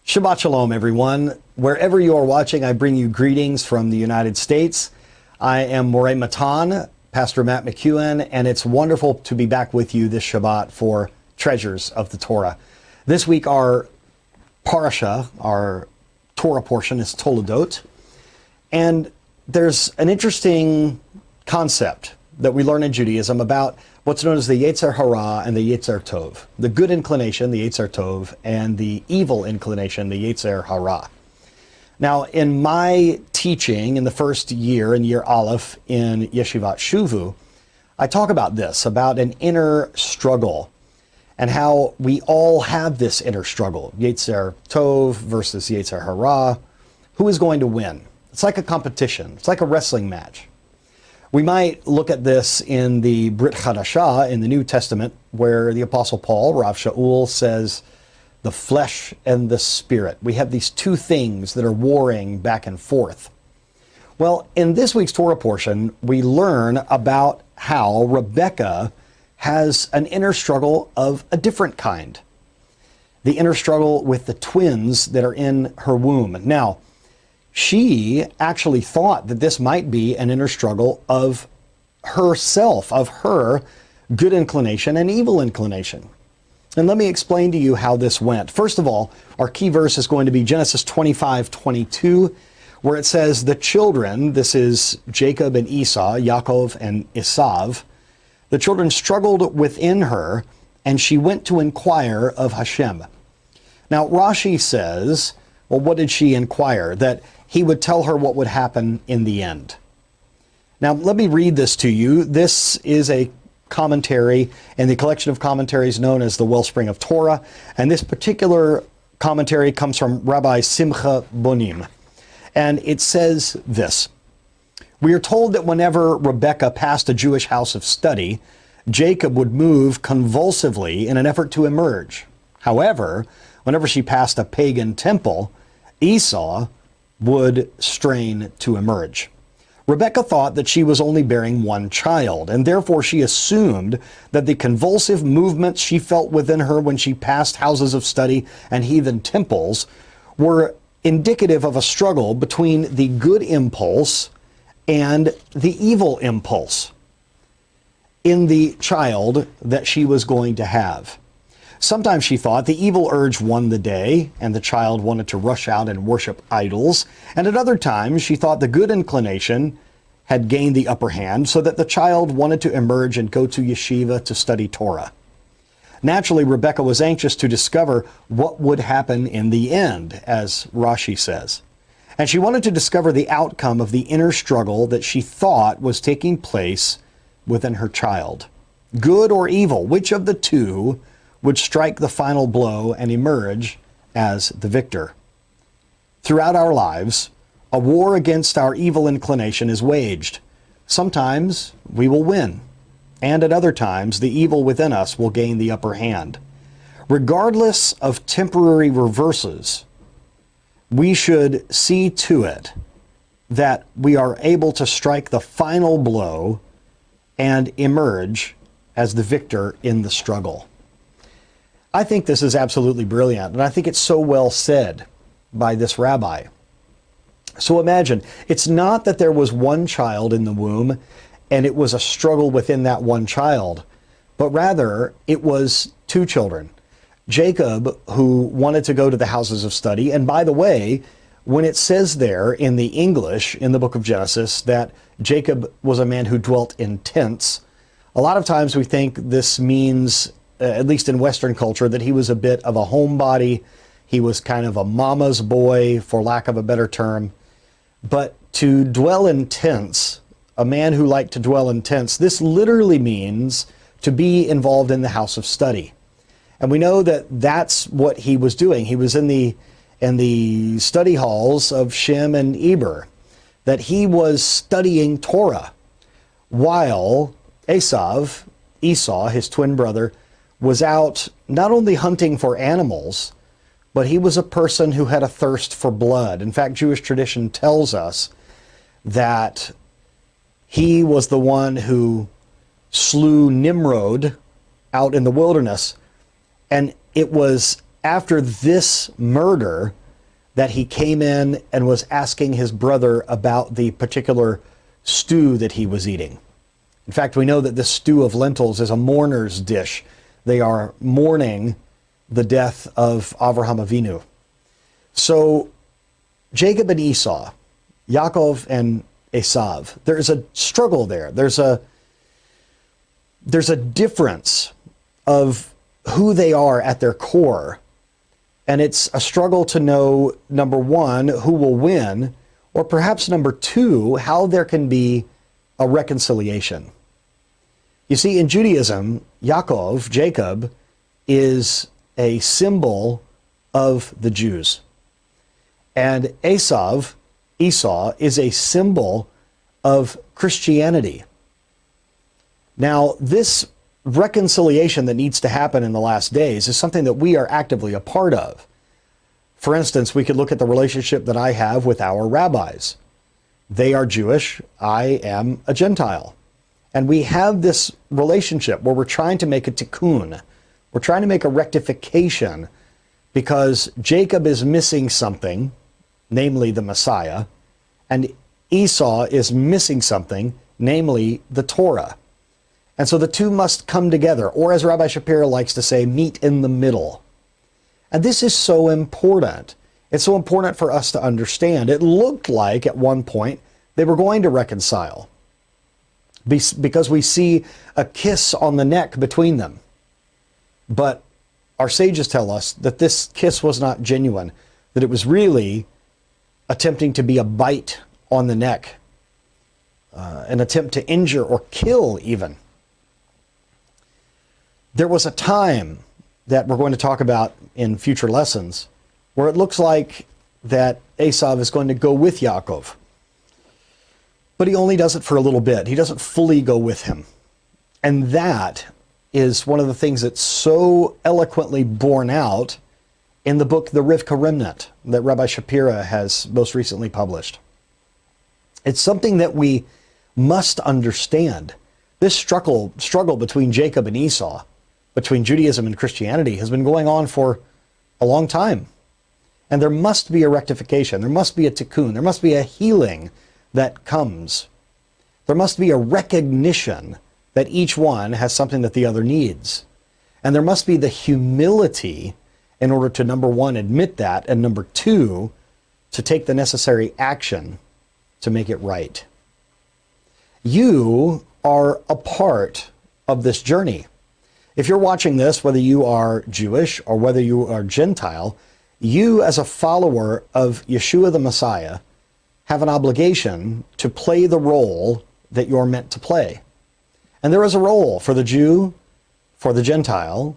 Shabbat Shalom, everyone. Wherever you are watching, I bring you greetings from the United States. I am Moreh Matan, Pastor Matt McEwen, and it's wonderful to be back with you this Shabbat for Treasures of the Torah. This week, our parasha, our Torah portion, is Toldot. And there's an interesting concept that we learn in Judaism about what's known as the Yetzer Hara and the Yetzer Tov. The good inclination, the Yetzer Tov, and the evil inclination, the Yetzer Hara. Now, in my teaching in the first year, in year Aleph in Yeshivat Shuvu, I talk about this, about an inner struggle, and how we all have this inner struggle. Yetzer Tov versus Yetzer Hara. Who is going to win? It's like a competition. It's like a wrestling match. We might look at this in the Brit Chadashah, in the New Testament, where the Apostle Paul, Rav Shaul, says, the flesh and the spirit. We have these two things that are warring back and forth. Well, in this week's Torah portion, we learn about how Rebekah has an inner struggle of a different kind. The inner struggle with the twins that are in her womb. Now, she actually thought that this might be an inner struggle of herself, of her good inclination and evil inclination. And let me explain to you how this went. First of all, our key verse is going to be Genesis 25:22, where it says, the children, this is Jacob and Esau, Yaakov and Esav, the children struggled within her, and she went to inquire of Hashem. Now, Rashi says, well, what did she inquire? That he would tell her what would happen in the end. Now, let me read this to you. This is a commentary in the collection of commentaries known as the Wellspring of Torah. And this particular commentary comes from Rabbi Simcha Bonim. And it says this: we are told that whenever Rebekah passed a Jewish house of study, Jacob would move convulsively in an effort to emerge. However, whenever she passed a pagan temple, Esau would strain to emerge. Rebekah thought that she was only bearing one child, and therefore she assumed that the convulsive movements she felt within her when she passed houses of study and heathen temples were indicative of a struggle between the good impulse and the evil impulse in the child that she was going to have. Sometimes she thought the evil urge won the day and the child wanted to rush out and worship idols. And at other times she thought the good inclination had gained the upper hand so that the child wanted to emerge and go to yeshiva to study Torah. Naturally, Rebekah was anxious to discover what would happen in the end, as Rashi says. And she wanted to discover the outcome of the inner struggle that she thought was taking place within her child. Good or evil, which of the two would strike the final blow and emerge as the victor? Throughout our lives, a war against our evil inclination is waged. Sometimes we will win, and at other times the evil within us will gain the upper hand. Regardless of temporary reverses, we should see to it that we are able to strike the final blow and emerge as the victor in the struggle. I think this is absolutely brilliant, and I think it's so well said by this rabbi. So imagine, it's not that there was one child in the womb and it was a struggle within that one child, but rather it was two children. Jacob, who wanted to go to the houses of study, and by the way, when it says there in the English, in the book of Genesis, that Jacob was a man who dwelt in tents, a lot of times we think this means, at least in Western culture, that he was a bit of a homebody. He was kind of a mama's boy, for lack of a better term. But to dwell in tents, a man who liked to dwell in tents, this literally means to be involved in the house of study. And we know that that's what he was doing. He was in the study halls of Shem and Eber, that he was studying Torah, while Esau, his twin brother, was out not only hunting for animals, but he was a person who had a thirst for blood. In fact, Jewish tradition tells us that he was the one who slew Nimrod out in the wilderness. And it was after this murder that he came in and was asking his brother about the particular stew that he was eating. In fact, we know that this stew of lentils is a mourner's dish. They are mourning the death of Avraham Avinu. So Jacob and Esau, Yaakov and Esav, there's a struggle there. There's a difference of who they are at their core. And it's a struggle to know, number one, who will win, or perhaps number two, how there can be a reconciliation. You see, in Judaism, Yaakov, Jacob, is a symbol of the Jews. And Esav, Esau, is a symbol of Christianity. Now, this reconciliation that needs to happen in the last days is something that we are actively a part of. For instance, we could look at the relationship that I have with our rabbis. They are Jewish, I am a Gentile. And we have this relationship where we're trying to make a tikkun. We're trying to make a rectification because Jacob is missing something, namely the Messiah, and Esau is missing something, namely the Torah. And so the two must come together, or as Rabbi Shapiro likes to say, meet in the middle. And this is so important. It's so important for us to understand. It looked like at one point they were going to reconcile because we see a kiss on the neck between them. But our sages tell us that this kiss was not genuine, that it was really attempting to be a bite on the neck, an attempt to injure or kill even. There was a time that we're going to talk about in future lessons where it looks like that Esav is going to go with Yaakov. But he only does it for a little bit. He doesn't fully go with him. And that is one of the things that's so eloquently borne out in the book, The Rivka Remnant, that Rabbi Shapira has most recently published. It's something that we must understand. This struggle between Jacob and Esau, between Judaism and Christianity, has been going on for a long time. And there must be a rectification. There must be a tikkun. There must be a healing that comes. There must be a recognition that each one has something that the other needs. And there must be the humility in order to, number one, admit that, and number two, to take the necessary action to make it right. You are a part of this journey. If you're watching this, whether you are Jewish or whether you are Gentile, you as a follower of Yeshua the Messiah have an obligation to play the role that you're meant to play. And there is a role for the Jew, for the Gentile.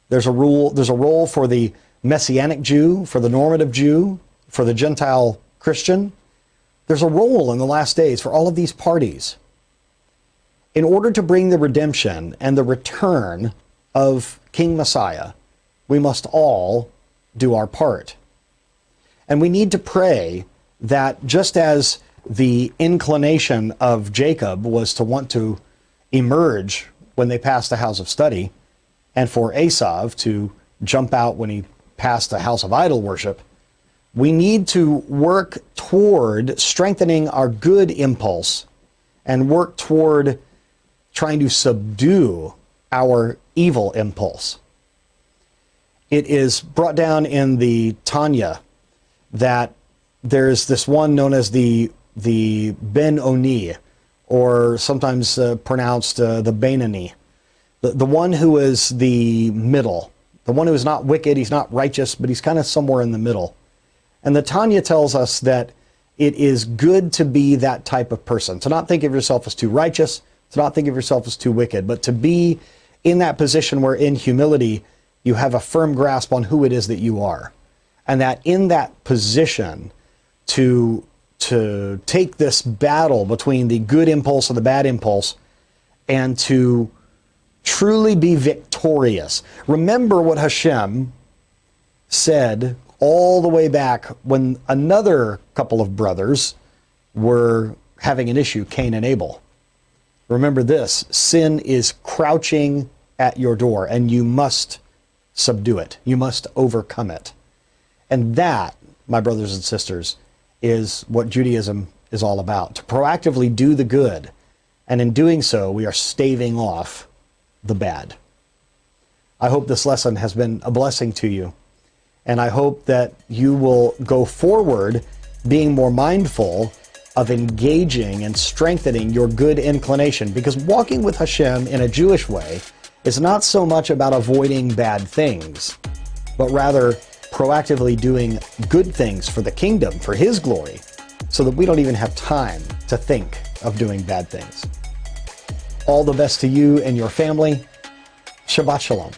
There's a role for the Messianic Jew, for the normative Jew, for the Gentile Christian. There's a role in the last days for all of these parties. In order to bring the redemption and the return of King Messiah, we must all do our part. And we need to pray that just as the inclination of Jacob was to want to emerge when they passed the house of study, and for Esav to jump out when he passed the house of idol worship, we need to work toward strengthening our good impulse and work toward trying to subdue our evil impulse. It is brought down in the Tanya that there's this one known as the Ben Oni, or sometimes pronounced the Benoni, the one who is the middle, the one who is not wicked, he's not righteous, but he's kind of somewhere in the middle. And the Tanya tells us that it is good to be that type of person, to not think of yourself as too righteous, to not think of yourself as too wicked, but to be in that position where in humility you have a firm grasp on who it is that you are. And that in that position to take this battle between the good impulse and the bad impulse and to truly be victorious. Remember what Hashem said all the way back when another couple of brothers were having an issue, Cain and Abel. Remember this: sin is crouching at your door and you must subdue it. You must overcome it. And that my brothers and sisters, is what Judaism is all about. To proactively do the good, and in doing so, we are staving off the bad. I hope this lesson has been a blessing to you, and I hope that you will go forward being more mindful of engaging and strengthening your good inclination, because walking with Hashem in a Jewish way is not so much about avoiding bad things, but rather proactively doing good things for the kingdom, for His glory, so that we don't even have time to think of doing bad things. All the best to you and your family. Shabbat Shalom.